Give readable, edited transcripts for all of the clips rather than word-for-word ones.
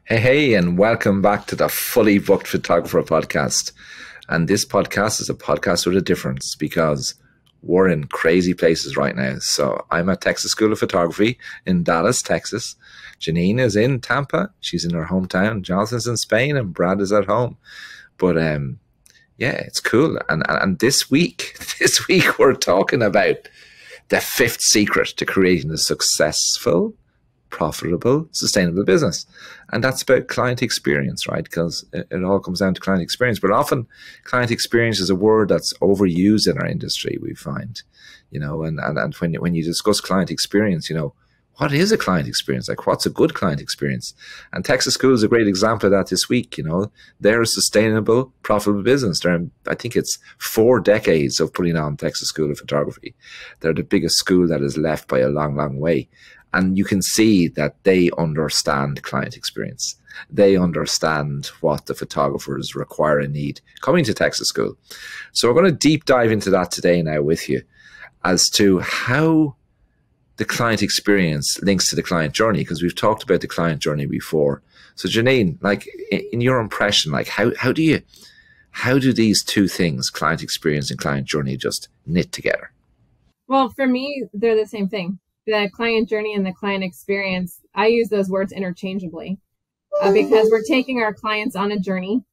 Hey, and welcome back to the Fully Booked Photographer podcast. And this podcast is a podcast with a difference because we're in crazy places right now. So I'm at Texas School of Photography in Dallas, Texas. Janine is in Tampa. She's in her hometown. Jonathan's in Spain and Brad is at home. But yeah, it's cool. And this week we're talking about the fifth secret to creating a successful, profitable, sustainable business. And that's about client experience, right? Because it all comes down to client experience. But often client experience is a word that's overused in our industry, we find, and when you discuss client experience, what is a client experience? Like, what's a good client experience? And Texas School is a great example of that this week. They're a sustainable, profitable business. I think it's 4 decades of putting on Texas School of Photography. They're the biggest school that is left by a long, long way. And you can see that they understand client experience. They understand what the photographers require and need coming to Texas School. So we're going to deep dive into that today now with you as to how the client experience links to the client journey, because we've talked about the client journey before. So Janine, like in your impression, like how do these two things, client experience and client journey, just knit together? Well, for me, they're the same thing. The client journey and the client experience, I use those words interchangeably because we're taking our clients on a journey,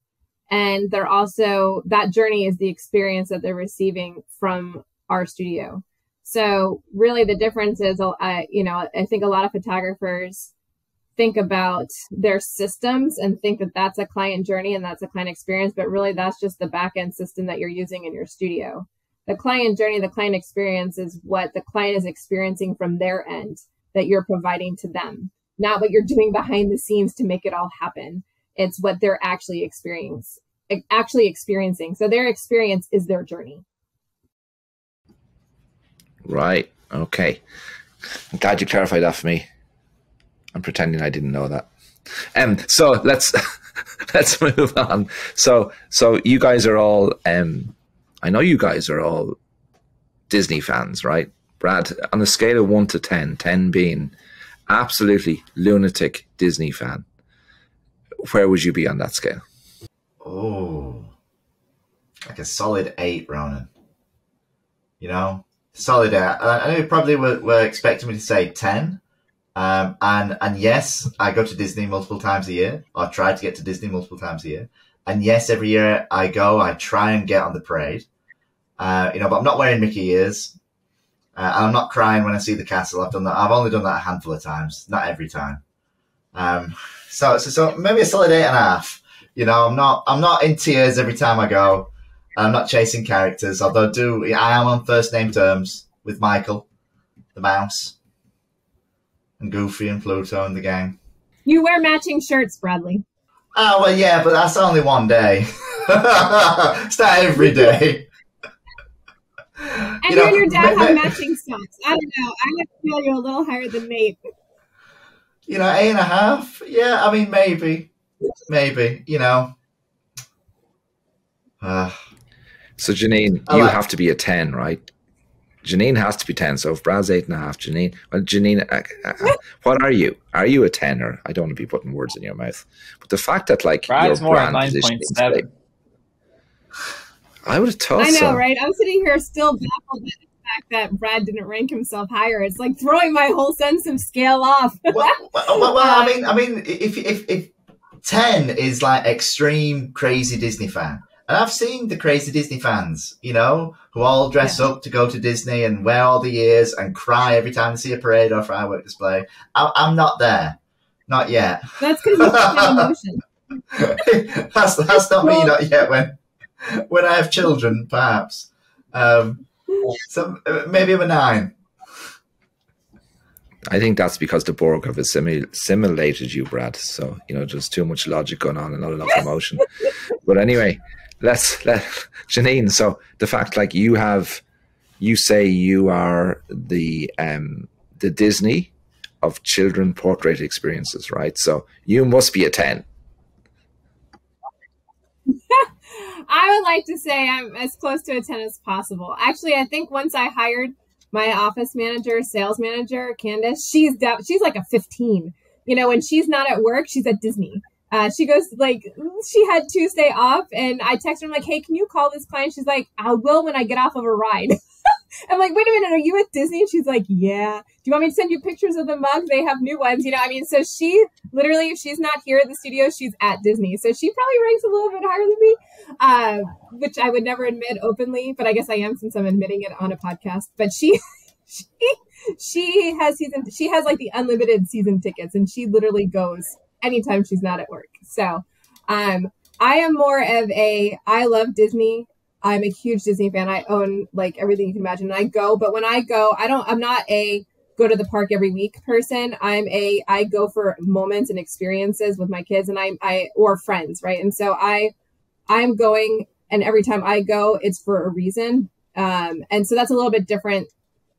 and they're also, that journey is the experience that they're receiving from our studio. So really the difference is, I think a lot of photographers think about their systems and think that that's a client journey and that's a client experience, but really that's just the back end system that you're using in your studio. The client journey, the client experience is what the client is experiencing from their end that you're providing to them, not what you're doing behind the scenes to make it all happen. It's what they're actually experiencing. So their experience is their journey. Right. Okay. I'm glad you clarified that for me. I'm pretending I didn't know that. So let's move on. So you guys are all I know you guys are all Disney fans, right? Brad, on a scale of 1 to 10, 10 being absolutely lunatic Disney fan, where would you be on that scale? Oh, like a solid 8, Ronan. Solid 8. I know you probably were expecting me to say 10. And yes, I go to Disney multiple times a year, or try to get to Disney multiple times a year. And yes, every year I try and get on the parade. But I'm not wearing Mickey ears. I'm not crying when I see the castle. I've only done that a handful of times, not every time. So maybe a solid 8.5. I'm not in tears every time I go. I'm not chasing characters, although I am on first name terms with Michael, the mouse, and Goofy and Pluto and the gang. You wear matching shirts, Bradley. Oh, well, yeah, but that's only one day. It's not every day. And you and your dad have matching socks. I don't know. I have to feel you a little higher than Nate. 8.5. Yeah, I mean, maybe. So Janine, you have to be a 10, right? Janine has to be 10. So if Brad's 8.5, Janine, what are you? Are you a 10? Or I don't want to be putting words in your mouth, but the fact that Brad's more at 9.7. I would have thought. I know, so. Right? I'm sitting here still baffled by the fact that Brad didn't rank himself higher. It's like throwing my whole sense of scale off. well, I mean, if 10 is like extreme crazy Disney fan. And I've seen the crazy Disney fans, who all dress up to go to Disney and wear all the ears and cry every time they see a parade or firework display. I'm not there. Not yet. That's because you have emotion. That's not me, not yet. When I have children, perhaps. So maybe I'm a 9. I think that's because the Borg have assimilated you, Brad. So, there's too much logic going on and not enough emotion. But anyway, let's Janine. So the fact, you say you are the Disney of children portrait experiences, right? So you must be a 10. I would like to say I'm as close to a 10 as possible. Actually, I think once I hired my office manager, sales manager, Candace, she's like a 15. you know, when she's not at work, she's at Disney. She goes, like, she had Tuesday off, and I text her, I'm like, hey, can you call this client? She's like, I will when I get off of a ride. I'm like, wait a minute, are you at Disney? And she's like, yeah. Do you want me to send you pictures of the mugs? They have new ones, you know. I mean, so she literally, if she's not here at the studio, she's at Disney. So she probably ranks a little bit higher than me, which I would never admit openly, but I guess I am since I'm admitting it on a podcast. But she has like the unlimited season tickets, and she literally goes anytime she's not at work. So I am more of I love Disney. I'm a huge Disney fan. I own like everything you can imagine. And I go, but when I go, I'm not a go to the park every week person. I go for moments and experiences with my kids and or friends, right? And so I'm going, and every time I go, it's for a reason. And so that's a little bit different.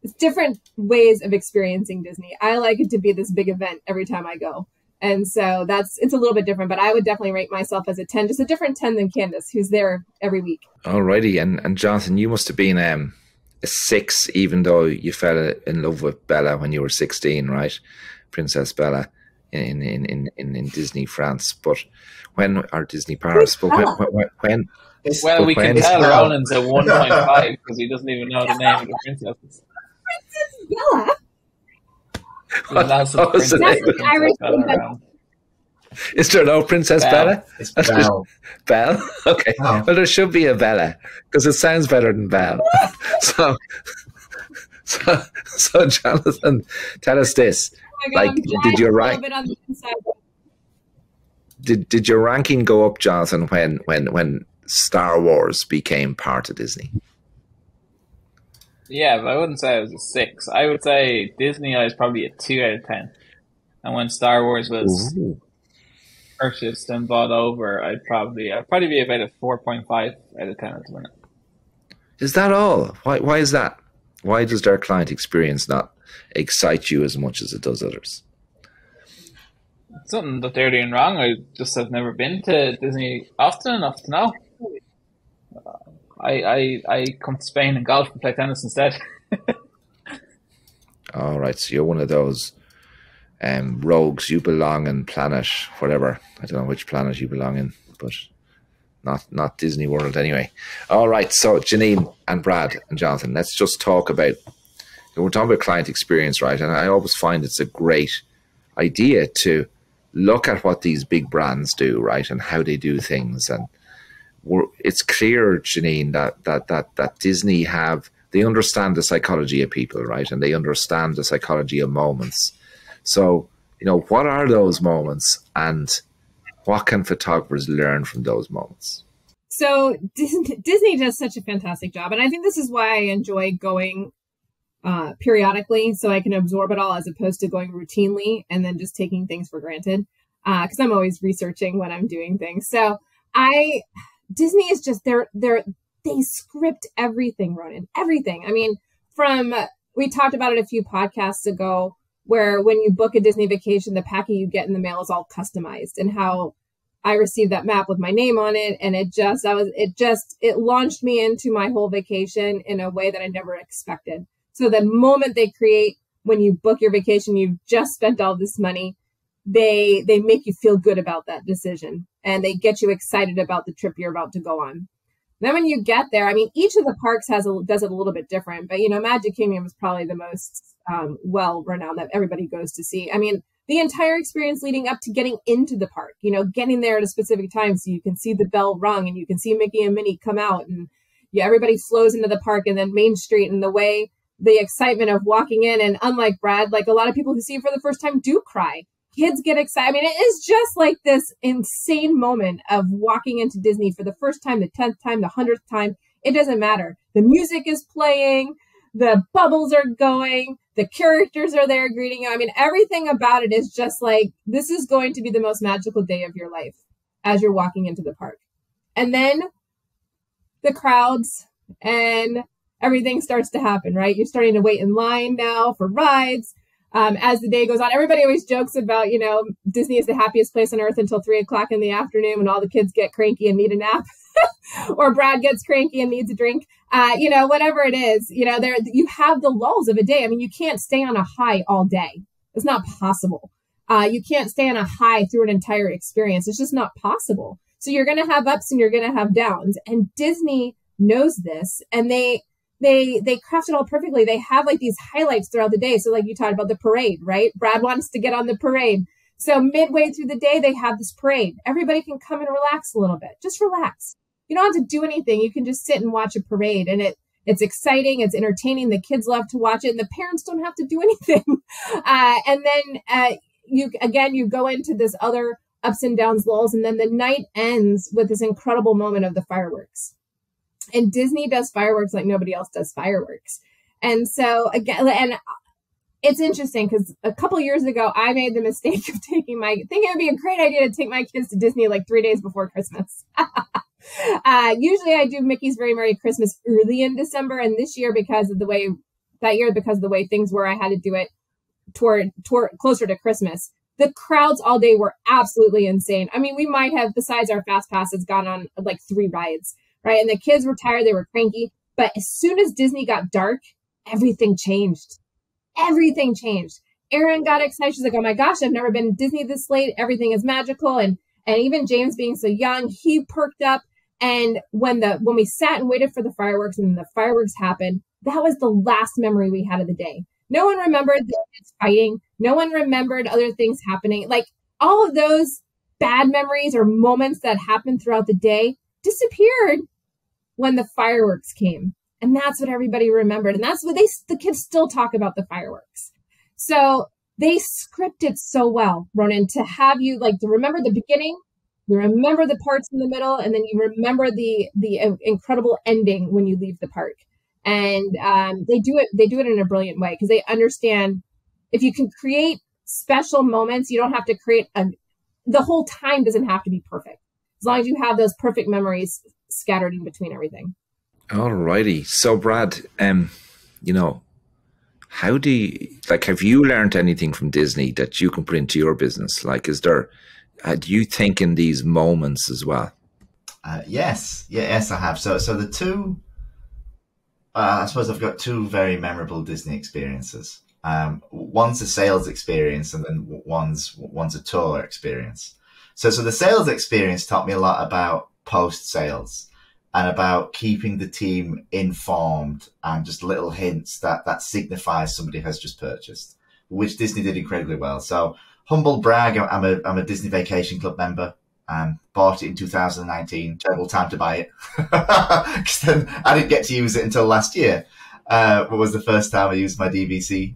It's different ways of experiencing Disney. I like it to be this big event every time I go. And so it's a little bit different, but I would definitely rate myself as a 10, just a different 10 than Candace, who's there every week. Alrighty. And Jonathan, you must have been a 6, even though you fell in love with Bella when you were 16, right? Princess Bella in Disney France. But or Disney Paris, but when well, we can tell Roland's a 1.5 because he doesn't even know the name of the princesses. Princess Bella? Is there no Princess Bella? It's Belle. Belle? Okay. Oh. Well, there should be a Bella because it sounds better than Belle. so, Jonathan, tell us this: like, did your rank? Did your ranking go up, Jonathan, when Star Wars became part of Disney? Yeah, but I wouldn't say I was a 6. I would say Disney I was probably a 2 out of 10. And when Star Wars was purchased and bought over, I'd probably be about a 4.5 out of 10 at the minute. Is that all? Why is that? Why does their client experience not excite you as much as it does others? It's something that they're doing wrong. I just have never been to Disney often enough to know. I come to Spain and golf and play tennis instead. All right, so you're one of those rogues. You belong in planet whatever. I don't know which planet you belong in, but not Disney World anyway. All right, so Janine and Brad and Jonathan, let's just talk about. We're talking about client experience, right? And I always find it's a great idea to look at what these big brands do, right, and how they do things. And it's clear, Janine, that Disney they understand the psychology of people, right? And they understand the psychology of moments. So, you know, what are those moments and what can photographers learn from those moments? So Disney does such a fantastic job. And I think this is why I enjoy going periodically, so I can absorb it all as opposed to going routinely and then just taking things for granted. Because I'm always researching when I'm doing things. So Disney is just they script everything, Ronan, everything. I mean, we talked about it a few podcasts ago, where when you book a Disney vacation, the packet you get in the mail is all customized, and how I received that map with my name on it, and it launched me into my whole vacation in a way that I never expected. So the moment they create, when you book your vacation, you've just spent all this money, they make you feel good about that decision, and they get you excited about the trip you're about to go on. Then when you get there, I mean, each of the parks does it a little bit different, but, you know, Magic Kingdom is probably the most well-renowned that everybody goes to see. I mean, the entire experience leading up to getting into the park, you know, getting there at a specific time so you can see the bell rung and you can see Mickey and Minnie come out, and everybody flows into the park, and then Main Street, and the excitement of walking in. And unlike Brad, like a lot of people who see it for the first time do cry. Kids get excited. I mean, it is just like this insane moment of walking into Disney for the first time, the 10th time, the 100th time. It doesn't matter. The music is playing, the bubbles are going, the characters are there greeting you. I mean, everything about it is just like, this is going to be the most magical day of your life as you're walking into the park. And then the crowds and everything starts to happen, right? You're starting to wait in line now for rides. As the day goes on, everybody always jokes about, you know, Disney is the happiest place on earth until 3:00 in the afternoon when all the kids get cranky and need a nap, or Brad gets cranky and needs a drink. You know, whatever it is, you know, you have the lulls of a day. I mean, you can't stay on a high all day. It's not possible. You can't stay on a high through an entire experience. It's just not possible. So you're going to have ups and you're going to have downs. And Disney knows this, and they craft it all perfectly. They have like these highlights throughout the day. So like you talked about the parade, right? Brad wants to get on the parade. So midway through the day, they have this parade. Everybody can come and relax a little bit. Just relax. You don't have to do anything. You can just sit and watch a parade, and it's exciting. It's entertaining. The kids love to watch it, and the parents don't have to do anything. And then you go into this other ups and downs, lulls, and then the night ends with this incredible moment of the fireworks. And Disney does fireworks like nobody else does fireworks. And so again, and it's interesting because a couple years ago, I made the mistake of thinking it would be a great idea to take my kids to Disney like 3 days before Christmas. Usually I do Mickey's Very Merry Christmas early in December. And this year, because of the way things were, I had to do it toward closer to Christmas. The crowds all day were absolutely insane. I mean, we might have, besides our fast passes, gone on like 3 rides, right? And the kids were tired. They were cranky. But as soon as Disney got dark, everything changed. Everything changed. Erin got excited. She's like, oh my gosh, I've never been to Disney this late. Everything is magical. And even James being so young, he perked up. And when we sat and waited for the fireworks and the fireworks happened, that was the last memory we had of the day. No one remembered the kids fighting. No one remembered other things happening. Like all of those bad memories or moments that happened throughout the day disappeared when the fireworks came. And that's what everybody remembered. And that's what the kids still talk about, the fireworks. So they script it so well, Ronan, to have you like to remember the beginning, you remember the parts in the middle, and then you remember the incredible ending when you leave the park. And they do it in a brilliant way because they understand if you can create special moments, you don't have to create the whole time doesn't have to be perfect. As long as you have those perfect memories scattered in between everything. All righty. So Brad, how do you, have you learned anything from Disney that you can put into your business? Like, do you think in these moments as well? Yes, I have. So the two, I suppose I've got 2 very memorable Disney experiences. One's a sales experience, and then one's a tour experience. So the sales experience taught me a lot about post sales and about keeping the team informed and just little hints that signifies somebody has just purchased, which Disney did incredibly well. So humble brag, I'm a Disney Vacation Club member. Bought it in 2019. Terrible time to buy it because then I didn't get to use it until last year. What was the first time I used my DVC?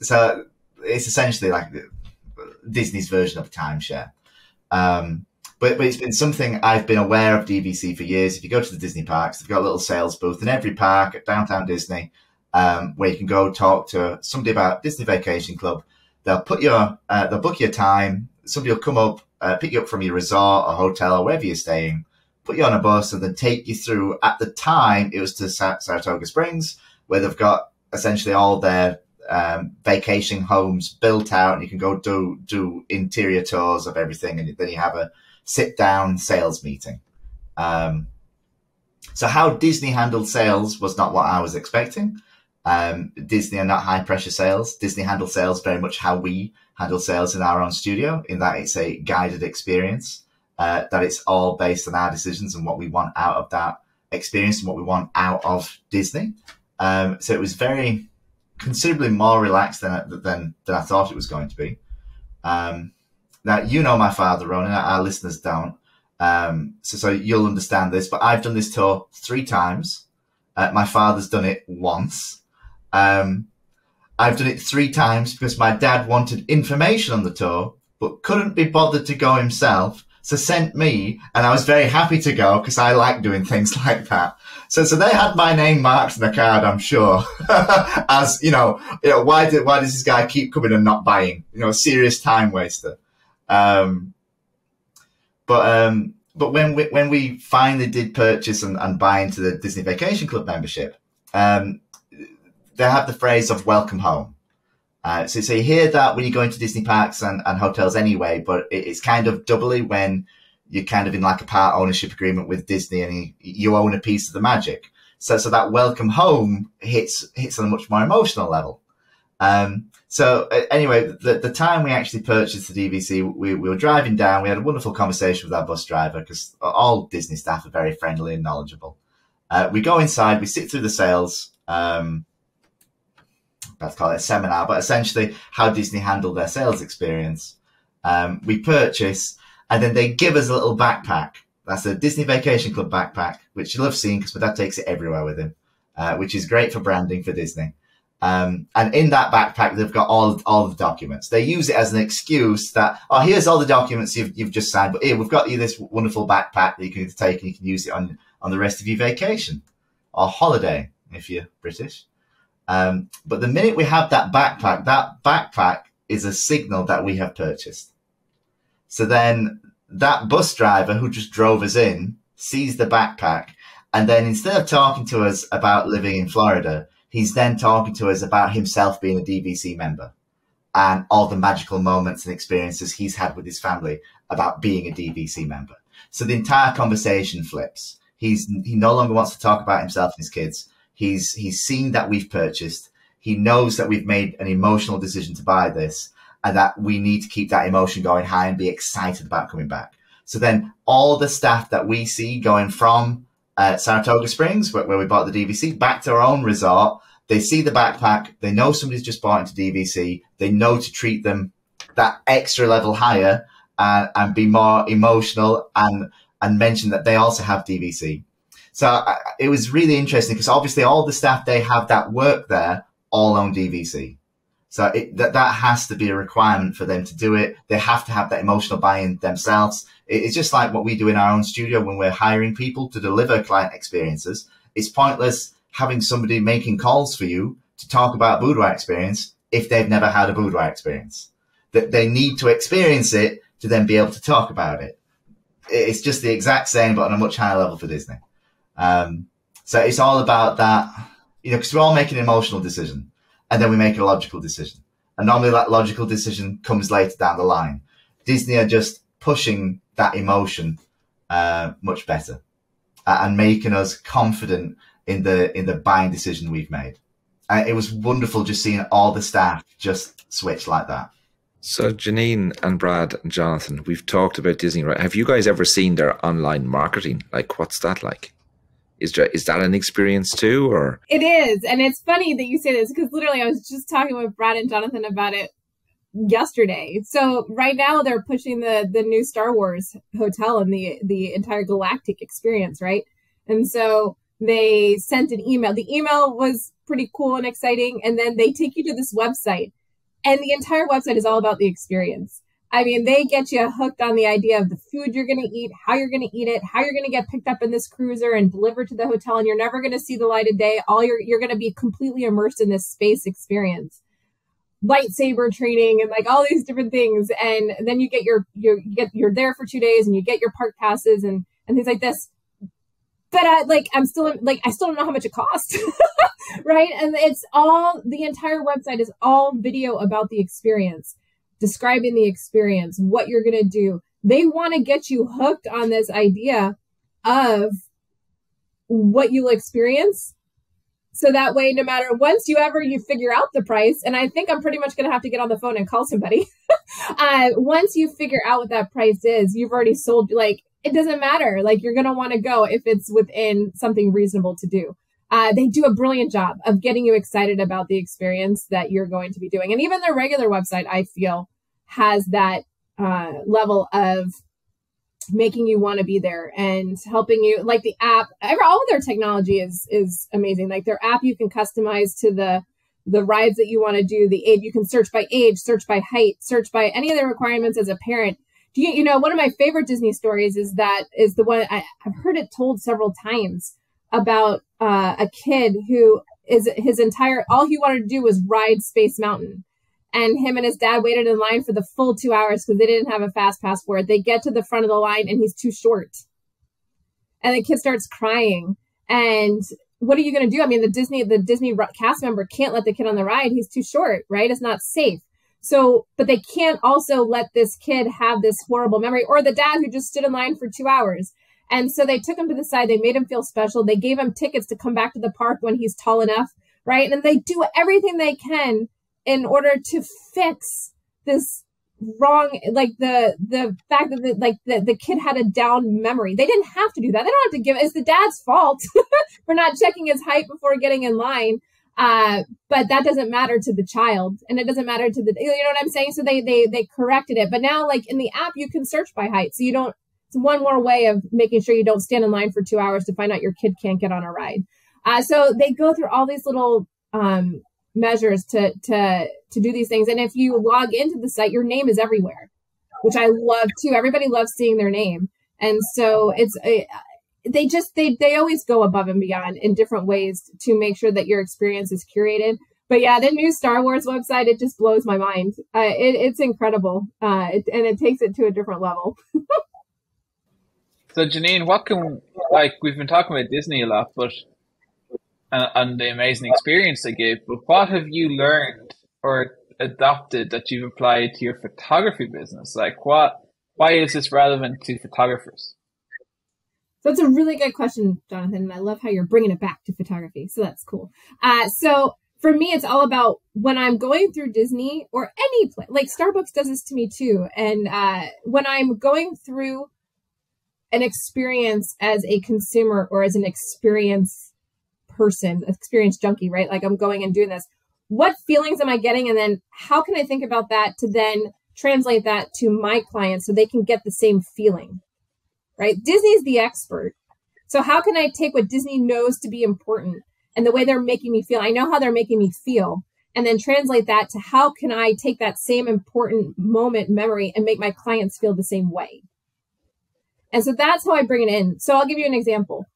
So it's essentially like Disney's version of a timeshare. But it's been something I've been aware of DVC for years. If you go to the Disney parks, they've got a little sales booth in every park at Downtown Disney, where you can go talk to somebody about Disney Vacation Club. They'll book your time. Somebody will come up, pick you up from your resort or hotel or wherever you're staying, put you on a bus, and then take you through. At the time, it was to Saratoga Springs, where they've got essentially all their vacation homes built out, and you can go do interior tours of everything, and then you have a sit-down sales meeting. So how Disney handled sales was not what I was expecting. Disney are not high-pressure sales. Disney handle sales very much how we handle sales in our own studio, in that it's a guided experience, that it's all based on our decisions and what we want out of that experience and what we want out of Disney. So it was very considerably more relaxed than I thought it was going to be. Now, you know my father, Ronan, our listeners don't. So you'll understand this, but I've done this tour 3 times. My father's done it once. I've done it 3 times because my dad wanted information on the tour, but couldn't be bothered to go himself. So sent me, and I was very happy to go because I like doing things like that. So they had my name marked on the card, I'm sure, as why does this guy keep coming and not buying? A serious time waster. But when we finally did purchase and buy into the Disney Vacation Club membership, they have the phrase of welcome home. So you hear that when you go into Disney parks and hotels anyway, but it's kind of doubly when you're kind of in like a part ownership agreement with Disney and you own a piece of the magic. So that welcome home hits on a much more emotional level. Anyway, the time we actually purchased the DVC, we were driving down. We had a wonderful conversation with our bus driver because all Disney staff are very friendly and knowledgeable. We go inside, we sit through the sales, let's call it a seminar, but essentially how Disney handled their sales experience. We purchase, and then they give us a little backpack. That's a Disney Vacation Club backpack, which you love seeing because my dad takes it everywhere with him, which is great for branding for Disney. And in that backpack, they've got all the documents. They use it as an excuse that, oh, here's all the documents you've just signed, but here, we've got you this wonderful backpack that you can take and you can use it on the rest of your vacation or holiday, if you're British. But the minute we have that backpack is a signal that we have purchased. So then that bus driver who just drove us in sees the backpack, and then instead of talking to us about living in Florida, he's then talking to us about himself being a DVC member and all the magical moments and experiences he's had with his family about being a DVC member. So the entire conversation flips. He no longer wants to talk about himself and his kids. He's seen that we've purchased. He knows that we've made an emotional decision to buy this and that we need to keep that emotion going high and be excited about coming back. So then all the staff that we see going from Saratoga Springs, where we bought the DVC, back to our own resort, they see the backpack. They know somebody's just bought into DVC. They know to treat them that extra level higher and be more emotional and mention that they also have DVC. So it was really interesting because obviously all the staff they have that work there all own DVC. So that has to be a requirement for them to do it. They have to have that emotional buy-in themselves. It's just like what we do in our own studio when we're hiring people to deliver client experiences. It's pointless having somebody making calls for you to talk about boudoir experience if they've never had a boudoir experience. That they need to experience it to then be able to talk about it. It's just the exact same, but on a much higher level for Disney. So it's all about that, because we're all making an emotional decision and then we make a logical decision. And normally that logical decision comes later down the line. Disney are just pushing that emotion much better and making us confident in the buying decision we've made. It was wonderful just seeing all the staff just switch like that. So Janine and Brad and Jonathan, we've talked about Disney, right? Have you guys ever seen their online marketing? Like, what's that like? Is that an experience too, or? It is. And it's funny that you say this because literally I was just talking with Brad and Jonathan about it yesterday. So right now they're pushing the new Star Wars hotel and the entire galactic experience, right? And so they sent an email. The email was pretty cool and exciting. And then they take you to this website. And the entire website is all about the experience. I mean, they get you hooked on the idea of the food you're going to eat, how you're going to eat it, how you're going to get picked up in this cruiser and delivered to the hotel, and you're never going to see the light of day. You're going to be completely immersed in this space experience, lightsaber training, and like all these different things. And then you get you're there for 2 days, and you get your park passes and things like this. But I still don't know how much it costs, right? And it's all, the entire website is all video about the experience, describing the experience, what you're going to do. They want to get you hooked on this idea of what you'll experience. So that way, no matter, once you figure out the price, and I think I'm pretty much going to have to get on the phone and call somebody. Once you figure out what that price is, you've already sold, it doesn't matter. You're going to want to go if it's within something reasonable to do. They do a brilliant job of getting you excited about the experience that you're going to be doing. And even their regular website, I feel, has that level of making you want to be there and helping you. Like the app, all of their technology is amazing. Like their app, you can customize to the rides that you want to do. The age, you can search by age, search by height, search by any of the requirements as a parent. One of my favorite Disney stories is the one I've heard it told several times about a kid who all he wanted to do was ride Space Mountain. And him and his dad waited in line for the full 2 hours because they didn't have a fast pass for it. They get to the front of the line and he's too short. And the kid starts crying. And what are you going to do? I mean, the Disney cast member can't let the kid on the ride. He's too short, right? It's not safe. So, but they can't also let this kid have this horrible memory, or the dad who just stood in line for 2 hours. And so they took him to the side. They made him feel special. They gave him tickets to come back to the park when he's tall enough, right? And they do everything they can in order to fix this wrong, like the fact that the kid had a down memory. They didn't have to do that. They don't have to give it. It's the dad's fault for not checking his height before getting in line. But that doesn't matter to the child, and it doesn't matter to you know what I'm saying? So they corrected it. But now, like in the app, you can search by height. So you don't, it's one more way of making sure you don't stand in line for 2 hours to find out your kid can't get on a ride. So they go through all these little, measures to do these things. And if you log into the site, your name is everywhere, which I love too. Everybody loves seeing their name. And so it's they always go above and beyond in different ways to make sure that your experience is curated. But yeah, the new Star Wars website, it just blows my mind. It's incredible. And it takes it to a different level. So Janine, we've been talking about Disney a lot, but and the amazing experience they gave, but what have you learned or adopted that you've applied to your photography business? Like why is this relevant to photographers? So it's a really good question, Jonathan. And I love how you're bringing it back to photography. So that's cool. So for me, it's all about when I'm going through Disney or any place, like Starbucks does this to me too. And when I'm going through an experience as a consumer or as an experience junkie, right? Like I'm going and doing this. What feelings am I getting? And then how can I think about that to then translate that to my clients so they can get the same feeling, right? Disney's the expert. So how can I take what Disney knows to be important and the way they're making me feel? I know how they're making me feel, and then translate that to how can I take that same important moment memory and make my clients feel the same way? And so that's how I bring it in. So I'll give you an example.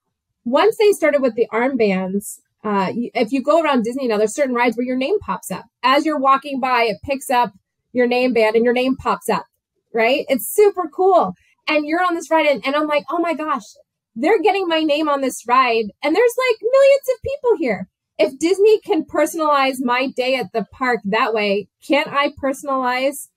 Once they started with the armbands, if you go around Disney now, there's certain rides where your name pops up. As you're walking by, it picks up your name band and your name pops up, right? It's super cool. And you're on this ride and I'm like, oh my gosh, they're getting my name on this ride. And there's like millions of people here. If Disney can personalize my day at the park that way, can't I personalize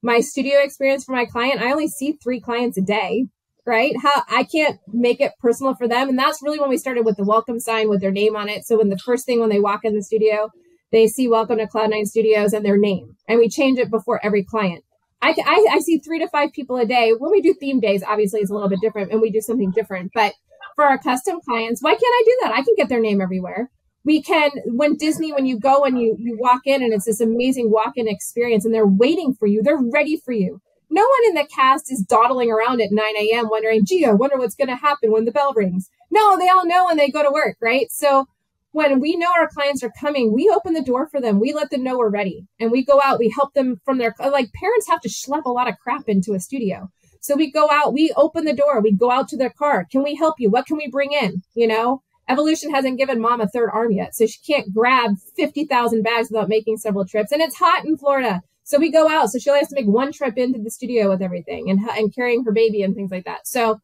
my studio experience for my client? I only see 3 clients a day. Right? How I can't make it personal for them. And that's really when we started with the welcome sign with their name on it. So when the first thing when they walk in the studio, they see welcome to Cloud9 Studios and their name. And we change it before every client. I see 3 to 5 people a day. When we do theme days, obviously it's a little bit different and we do something different. But for our custom clients, why can't I do that? I can get their name everywhere. We can, when you go and you walk in and it's this amazing walk-in experience and they're waiting for you, they're ready for you. No one in the cast is dawdling around at 9 a.m. wondering, gee, I wonder what's going to happen when the bell rings. No, they all know when they go to work, right? So when we know our clients are coming, we open the door for them. We let them know we're ready. And we go out, we help them from their, like parents have to schlep a lot of crap into a studio. So we go out, we open the door, we go out to their car. Can we help you? What can we bring in? You know, Evolution hasn't given mom a 3rd arm yet. So she can't grab 50,000 bags without making several trips. And it's hot in Florida. So we go out. So she only has to make 1 trip into the studio with everything and carrying her baby and things like that. So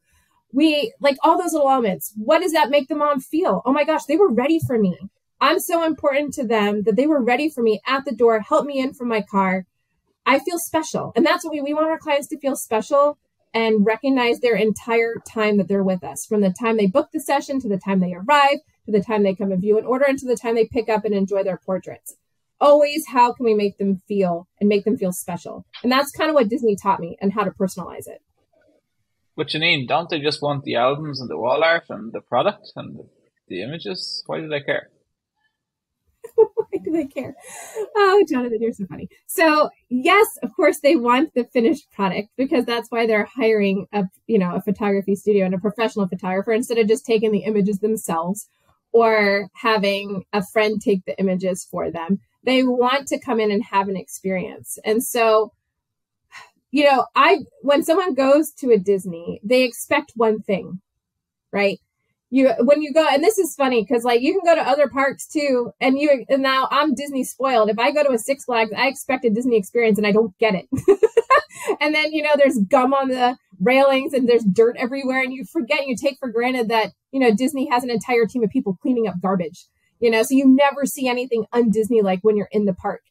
we like all those little elements. What does that make the mom feel? Oh my gosh, they were ready for me. I'm so important to them that they were ready for me at the door, help me in from my car. I feel special. And that's what we want our clients to feel special and recognize their entire time that they're with us, from the time they book the session to the time they arrive, to the time they come and view an order, and to the time they pick up and enjoy their portraits. Always, how can we make them feel and make them feel special? And that's kind of what Disney taught me and how to personalize it. But Janine, don't they just want the albums and the wall art and the product and the images? Why do they care? Why do they care? Oh, Jonathan, you're so funny. So yes, of course, they want the finished product because that's why they're hiring a photography studio and a professional photographer instead of just taking the images themselves or having a friend take the images for them. They want to come in and have an experience. And so, when someone goes to a Disney, they expect one thing, right? When you go, and this is funny because like you can go to other parks too, and now I'm Disney spoiled. If I go to a Six Flags, I expect a Disney experience and I don't get it. And then, there's gum on the railings and there's dirt everywhere and you forget, you take for granted that, Disney has an entire team of people cleaning up garbage, so you never see anything un-Disney like when you're in the park.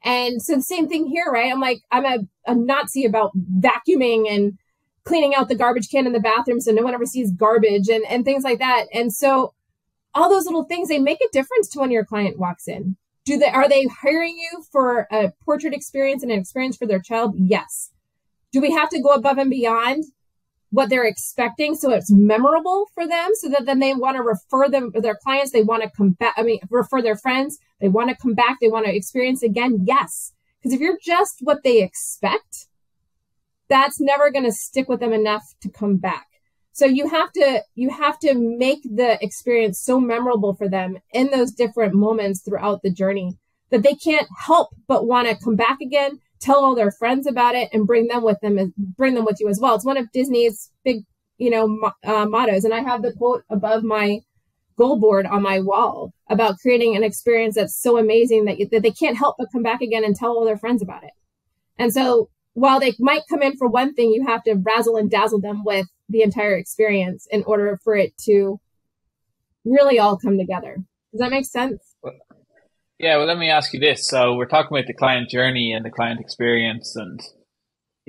And so the same thing here, right? I'm a Nazi about vacuuming and cleaning out the garbage can in the bathroom so no one ever sees garbage and things like that. And so all those little things, they make a difference to when your client walks in. Are they hiring you for a portrait experience and an experience for their child? Yes. Do we have to go above and beyond what they're expecting so it's memorable for them, so that then they want to refer their clients, they want to come back, refer their friends, they want to come back, they want to experience again? Yes. Because if you're just what they expect, that's never going to stick with them enough to come back. So you have to make the experience so memorable for them in those different moments throughout the journey that they can't help but want to come back again, tell all their friends about it, and bring them with you as well. It's one of Disney's big, mottos. And I have the quote above my goal board on my wall about creating an experience that's so amazing that they can't help but come back again and tell all their friends about it. And so while they might come in for one thing, you have to razzle and dazzle them with the entire experience in order for it to really all come together. Does that make sense? Yeah, well, let me ask you this. So we're talking about the client journey and the client experience, and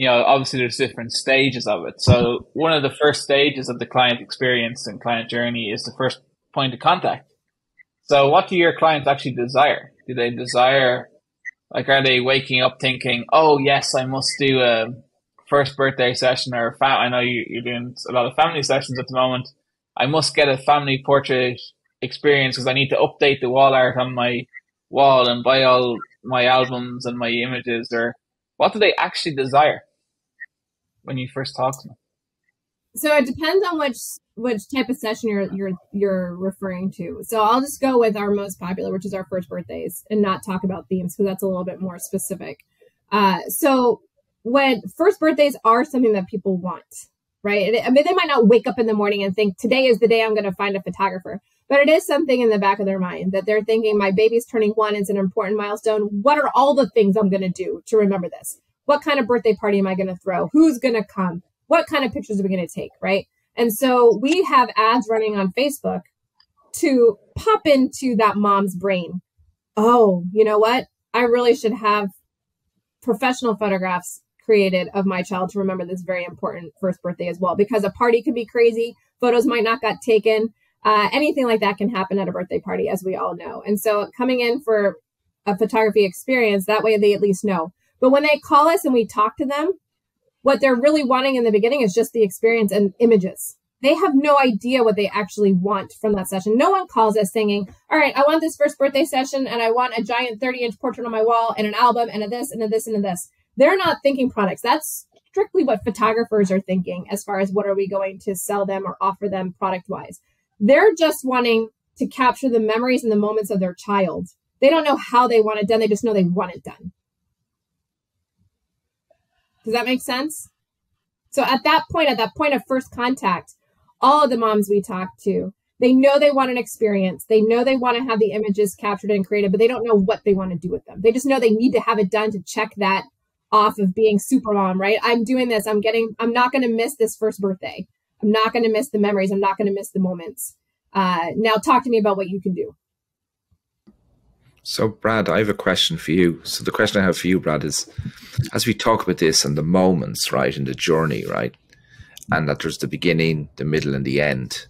obviously there's different stages of it. So one of the first stages of the client experience and client journey is the first point of contact. So what do your clients actually desire? Do they desire, are they waking up thinking, oh yes, I must do a first birthday session, or I know you're doing a lot of family sessions at the moment. I must get a family portrait experience because I need to update the wall art on my wall and buy all my albums and my images? Or what do they actually desire when you first talk to them? So it depends on which type of session you're referring to. So I'll just go with our most popular, which is our first birthdays, and not talk about themes because that's a little bit more specific. So when first birthdays are something that people want, right? They might not wake up in the morning and think today is the day I'm going to find a photographer, but it is something in the back of their mind that they're thinking, my baby's turning 1. It's an important milestone. What are all the things I'm going to do to remember this? What kind of birthday party am I going to throw? Who's going to come? What kind of pictures are we going to take, right? And so we have ads running on Facebook to pop into that mom's brain. Oh, you know what? I really should have professional photographs created of my child to remember this very important first birthday as well, because a party could be crazy. Photos might not get taken. Anything like that can happen at a birthday party, as we all know. And so coming in for a photography experience, that way they at least know. But when they call us and we talk to them, what they're really wanting in the beginning is just the experience and images. They have no idea what they actually want from that session. No one calls us saying, all right, I want this first birthday session and I want a giant 30-inch portrait on my wall and an album and a this and a this and a this. They're not thinking products. That's strictly what photographers are thinking as far as what are we going to sell them or offer them product-wise. They're just wanting to capture the memories and the moments of their child. They don't know how they want it done. They just know they want it done. Does that make sense? So at that point of first contact, all of the moms we talk to, they know they want an experience. They know they want to have the images captured and created, but they don't know what they want to do with them. They just know they need to have it done to check that off of being super mom, right? I'm doing this. I'm not going to miss this first birthday. I'm not going to miss the memories. I'm not going to miss the moments. Now talk to me about what you can do. So, Brad, I have a question for you. So the question I have for you, Brad, is as we talk about this and the moments, right, in the journey, right, and that there's the beginning, the middle, and the end,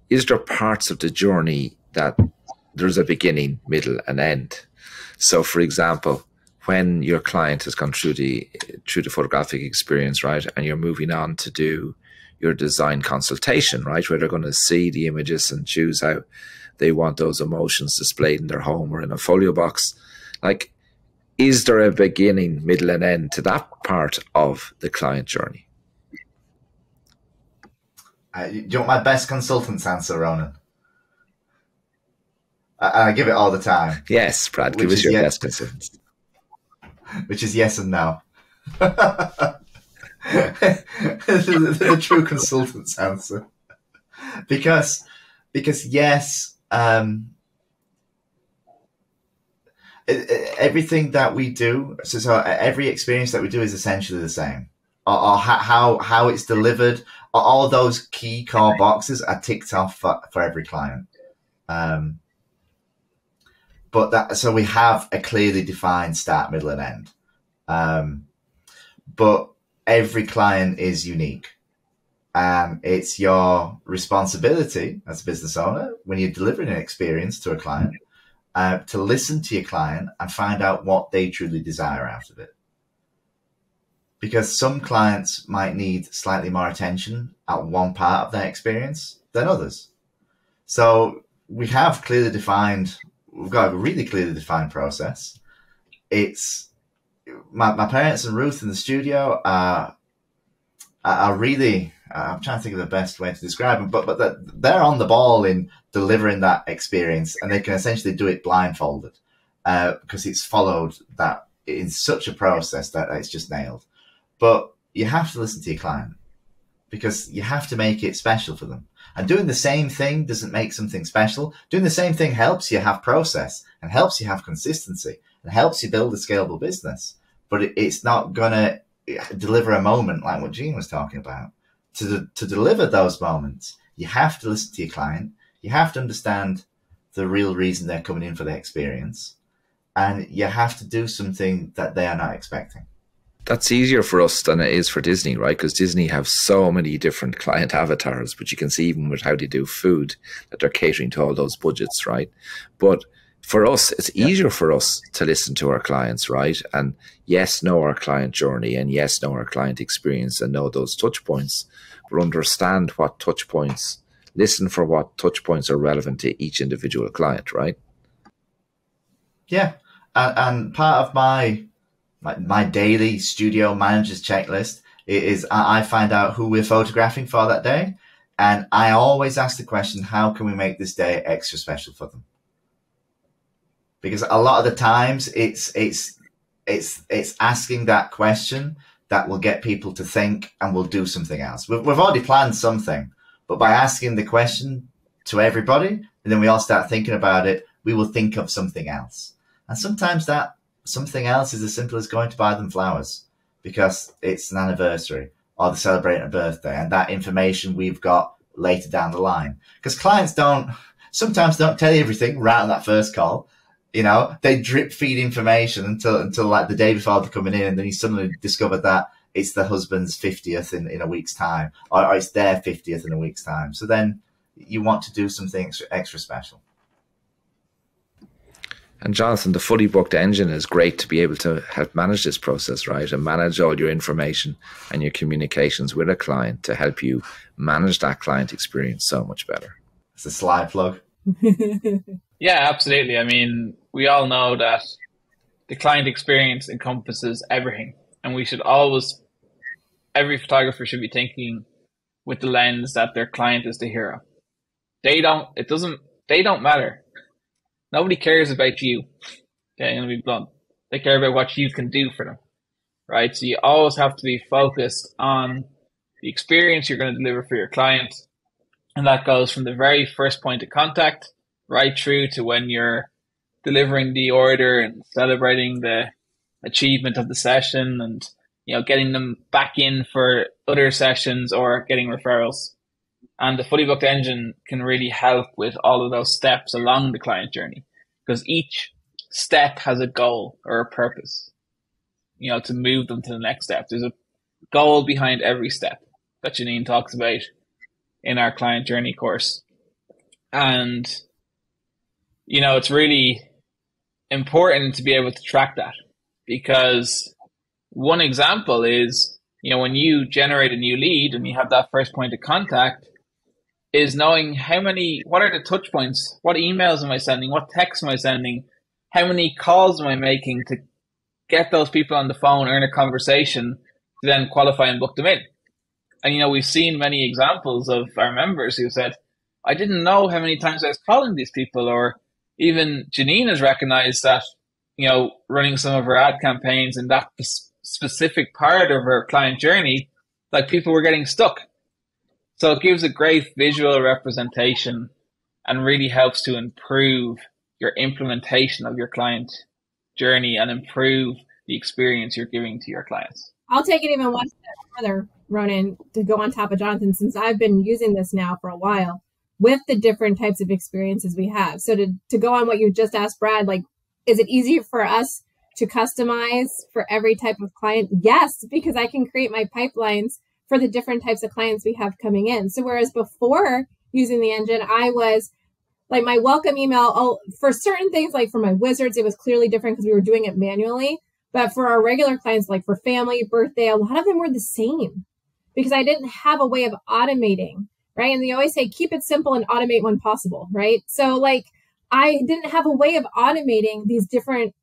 is there parts of the journey that there's a beginning, middle, and end? So, for example, when your client has gone through the photographic experience, right, and you're moving on to do your design consultation, right, where they're going to see the images and choose how they want those emotions displayed in their home or in a folio box. Like, is there a beginning, middle, and end to that part of the client journey? Do you want my best consultant's answer, Ronan? I give it all the time. Yes, Brad, give us your best consultant. Which is yes and no. the true consultant's answer. Because yes, everything that we do, so every experience that we do is essentially the same. Or how it's delivered, or all those key core boxes are ticked off for every client. So we have a clearly defined start, middle, and end. But every client is unique. It's your responsibility as a business owner when you're delivering an experience to a client to listen to your client and find out what they truly desire out of it. Because some clients might need slightly more attention at one part of their experience than others. So we've got a really clearly defined process. It's my parents and Ruth in the studio are really, I'm trying to think of the best way to describe them, but they're on the ball in delivering that experience, and they can essentially do it blindfolded because it's followed that in such a process that it's just nailed. But you have to listen to your client because you have to make it special for them. And doing the same thing doesn't make something special. Doing the same thing helps you have process and helps you have consistency and helps you build a scalable business. But it's not going to deliver a moment like what Gene was talking about. To deliver those moments, you have to listen to your client. You have to understand the real reason they're coming in for the experience. And you have to do something that they are not expecting. That's easier for us than it is for Disney, right? Because Disney have so many different client avatars, but you can see even with how they do food that they're catering to all those budgets, right? But for us, it's easier for us to listen to our clients, right? And yes, know our client journey, and yes, know our client experience and know those touch points, but understand what touch points, listen for what touch points are relevant to each individual client, right? Yeah. And part of my daily studio manager's checklist is I find out who we're photographing for that day. And I always ask the question, how can we make this day extra special for them? Because a lot of the times it's asking that question that will get people to think and will do something else. We've already planned something, but by asking the question to everybody, and then we all start thinking about it, we will think of something else. And sometimes that something else is as simple as going to buy them flowers because it's an anniversary or they're celebrating a birthday, and that information we've got later down the line. Because clients sometimes don't tell you everything right on that first call. You know, they drip feed information until like the day before they're coming in, and then you suddenly discover that it's the husband's 50th in a week's time, or it's their 50th in a week's time. So then you want to do something extra special. And Jonathan, the Fully Booked engine is great to be able to help manage this process, right? And manage all your information and your communications with a client to help you manage that client experience so much better. It's a slide plug. Yeah, absolutely. I mean, we all know that the client experience encompasses everything. And we should every photographer should be thinking with the lens that their client is the hero. They don't matter. Nobody cares about you. Okay, I'm going to be blunt. They care about what you can do for them, right? So you always have to be focused on the experience you're going to deliver for your client. And that goes from the very first point of contact right through to when you're delivering the order and celebrating the achievement of the session and, getting them back in for other sessions or getting referrals. And the Fully Booked engine can really help with all of those steps along the client journey, because each step has a goal or a purpose, to move them to the next step. There's a goal behind every step that Janine talks about in our client journey course. And, it's really important to be able to track that, because one example is, when you generate a new lead and you have that first point of contact, is knowing what are the touch points? What emails am I sending? What texts am I sending? How many calls am I making to get those people on the phone, earn a conversation, to then qualify and book them in? And, we've seen many examples of our members who said, I didn't know how many times I was calling these people. Or even Janine has recognized that, running some of her ad campaigns in that specific part of her client journey, like people were getting stuck. So it gives a great visual representation and really helps to improve your implementation of your client journey and improve the experience you're giving to your clients. I'll take it even one step further, Ronan, to go on top of Jonathan, since I've been using this now for a while with the different types of experiences we have. So to go on what you just asked, Brad, like, is it easier for us to customize for every type of client? Yes, because I can create my pipelines for the different types of clients we have coming in. So whereas before using the engine, I was like my welcome email, for certain things, like for my wizards, it was clearly different because we were doing it manually. But for our regular clients, like for family, birthday, a lot of them were the same because I didn't have a way of automating, right? And they always say, keep it simple and automate when possible, right? So like I didn't have a way of automating these different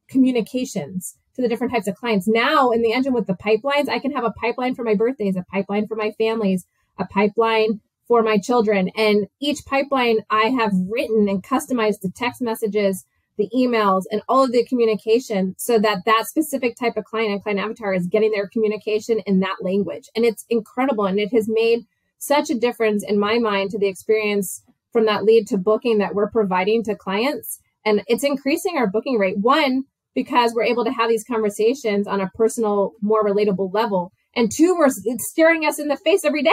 communications to the different types of clients. Now in the engine with the pipelines, I can have a pipeline for my birthdays, a pipeline for my families, a pipeline for my children. And each pipeline I have written and customized the text messages, the emails, and all of the communication so that that specific type of client and client avatar is getting their communication in that language. And it's incredible. And it has made such a difference in my mind to the experience from that lead to booking that we're providing to clients. And it's increasing our booking rate. One, because we're able to have these conversations on a personal, more relatable level. And two, it's staring us in the face every day,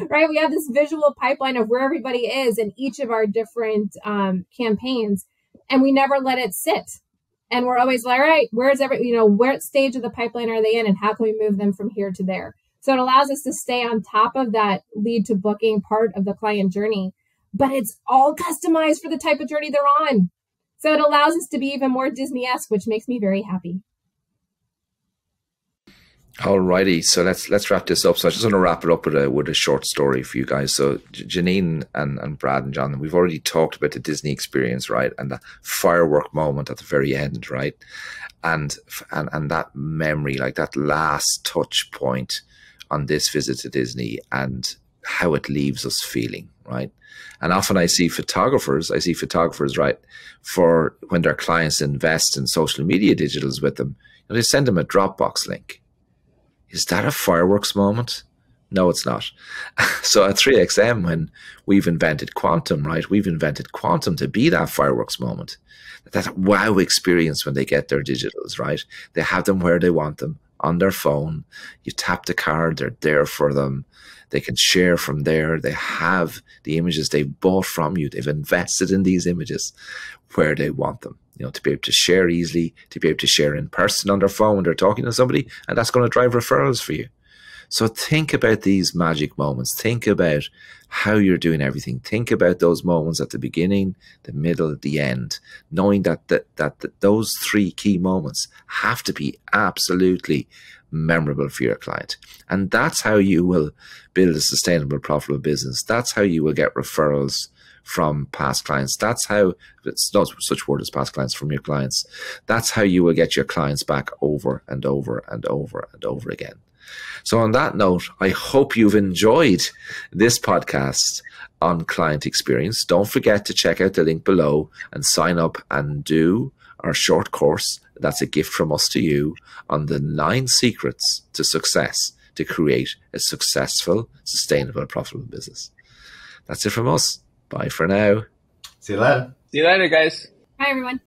right? We have this visual pipeline of where everybody is in each of our different campaigns, and we never let it sit. And we're always like, all right, where's what stage of the pipeline are they in, and how can we move them from here to there? So it allows us to stay on top of that lead to booking part of the client journey, but it's all customized for the type of journey they're on. So it allows us to be even more Disney-esque, which makes me very happy. Alrighty, so let's wrap this up. So I just want to wrap it up with a short story for you guys. So Janine and Brad and John, we've already talked about the Disney experience, right? And the firework moment at the very end, right? And that memory, like that last touch point on this visit to Disney and how it leaves us feeling, right? And often I see photographers, right, for when their clients invest in social media digitals with them, they send them a Dropbox link. Is that a fireworks moment? No, it's not. So at 3XM, when we've invented quantum, right, we've invented quantum to be that fireworks moment, that wow experience when they get their digitals, right? They have them where they want them, on their phone. You tap the card, they're there for them. They can share from there. They have the images they've bought from you. They've invested in these images where they want them, to be able to share easily, to be able to share in person on their phone when they're talking to somebody, and that's going to drive referrals for you. So think about these magic moments. Think about how you're doing everything. Think about those moments at the beginning, the middle, the end, knowing that those three key moments have to be absolutely memorable for your client. And that's how you will build a sustainable, profitable business. That's how you will get referrals from past clients. That's how, it's not such word as past clients, from your clients. That's how you will get your clients back over and over and over and over again. So on that note, I hope you've enjoyed this podcast on client experience. Don't forget to check out the link below and sign up and do our short course. That's a gift from us to you on the 9 secrets to success to create a successful, sustainable, profitable business. That's it from us. Bye for now. See you later. See you later, guys. Bye, everyone.